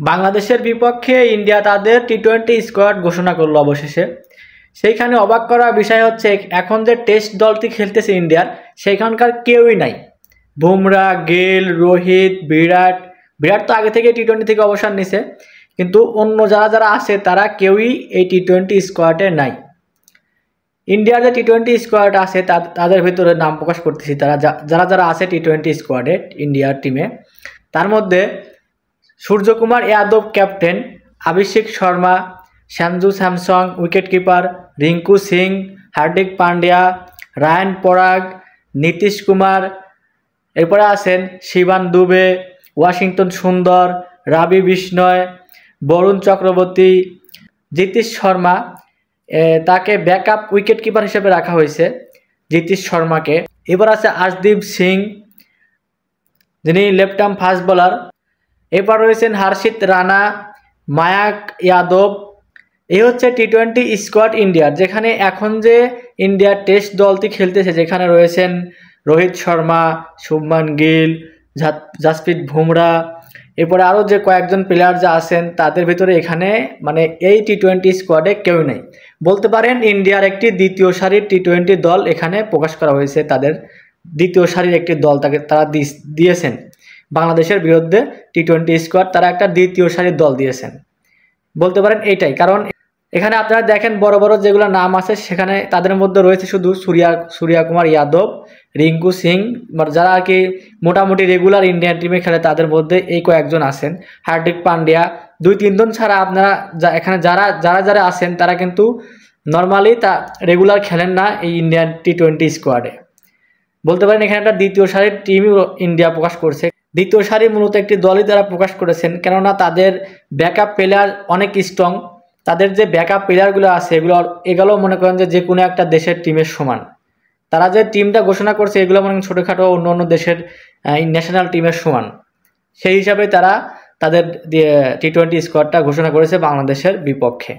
বাংলাদেশের বিপক্ষে ইন্ডিয়া তাদের টি-20 স্কোয়াড ঘোষণা করলো অবশেষে। সেইখানে অবাক করার বিষয় হচ্ছে এখন যে টেস্ট দলটি খেলতেছে ইন্ডিয়ার, সেইখানকার কেউই নাই। বুমরা, গেল, রোহিত, বিরাট তো আগে থেকে টি-20 থেকে অবসর নিছে, কিন্তু অন্য যারা আছে তারা কেউই এই টি-20 স্কোয়াডে নাই। ইন্ডিয়ার যে টি-20 স্কোয়াড আছে তাদের ভিতরে নাম প্রকাশ করতেছি, তারা যারা আছে টি-20 স্কোয়াডে ইন্ডিয়ার টিমে। তার মধ্যে Suryakumar Yadav captain, Abhishek Sharma, Sanju Samson wicket keeper, Rinku Singh, Hardik Pandya, Riyan Parag, Nitish Kumar, এরপরে আছেন শিবান দুবে, ওয়াশিংটন সুন্দর, রবি বিষ্ণয়, বরুণ চক্রবর্তী, জিতেশ শর্মা। তাকে ব্যাকআপ উইকেট কিপার হিসেবে রাখা হয়েছে জিতেশ শর্মাকে। এবার আছে আর্শদীপ সিং, যিনি লেফট আর্ম ফাস্ট বোলার। এরপর রয়েছেন হর্ষিত রানা, মায়াঙ্ক যাদব। এই হচ্ছে টি-20 স্কোয়াড ইন্ডিয়ার, যেখানে এখন যে ইন্ডিয়ার টেস্ট দলটি খেলতেছে, যেখানে রয়েছেন রোহিত শর্মা, শুভমান গিল, জাসপ্রীত বুমরা, এরপরে আরও যে কয়েকজন প্লেয়ার যা আছেন তাদের ভিতরে এখানে মানে এই টি-20 স্কোয়াডে কেউ নেই। বলতে পারেন ইন্ডিয়ার একটি দ্বিতীয় সারির টি-20 দল এখানে প্রকাশ করা হয়েছে, তাদের দ্বিতীয় সারির একটি দল তারা দিয়েছেন। বাংলাদেশের বিরুদ্ধে টি-20 স্কোয়াড তারা একটা দ্বিতীয় সারির দল দিয়েছেন, বলতে পারেন এইটাই। কারণ এখানে আপনারা দেখেন বড় বড় যেগুলো নাম আছে সেখানে তাদের মধ্যে রয়েছে শুধু সূর্যকুমার যাদব, রিঙ্কু সিং, যারা আর কি মোটামুটি রেগুলার ইন্ডিয়ান টিমে খেলে তাদের মধ্যে এই কয়েকজন আছেন। হার্দিক পান্ডিয়া, 2-3 জন ছাড়া আপনারা এখানে যারা আছেন তারা কিন্তু নর্মালি রেগুলার খেলেন না এই ইন্ডিয়ান টি-20 স্কোয়াডে। বলতে পারেন এখানে একটা দ্বিতীয় সারির টিমই ইন্ডিয়া প্রকাশ করছে। দ্বিতীয় সারি মূলত একটি দলই তারা প্রকাশ করেছেন, কেননা তাদের ব্যাকআপ প্লেয়ার অনেক স্ট্রং। তাদের যে ব্যাকআপ প্লেয়ারগুলো আছে এগুলো মনে করেন যে কোনো একটা দেশের টিমের সমান। তারা যে টিমটা ঘোষণা করছে এগুলো মনে করেন ছোটোখাটো অন্য দেশের ন্যাশনাল টিমের সমান। সেই হিসাবে তারা তাদের টি-20 স্কোয়াডটা ঘোষণা করেছে বাংলাদেশের বিপক্ষে।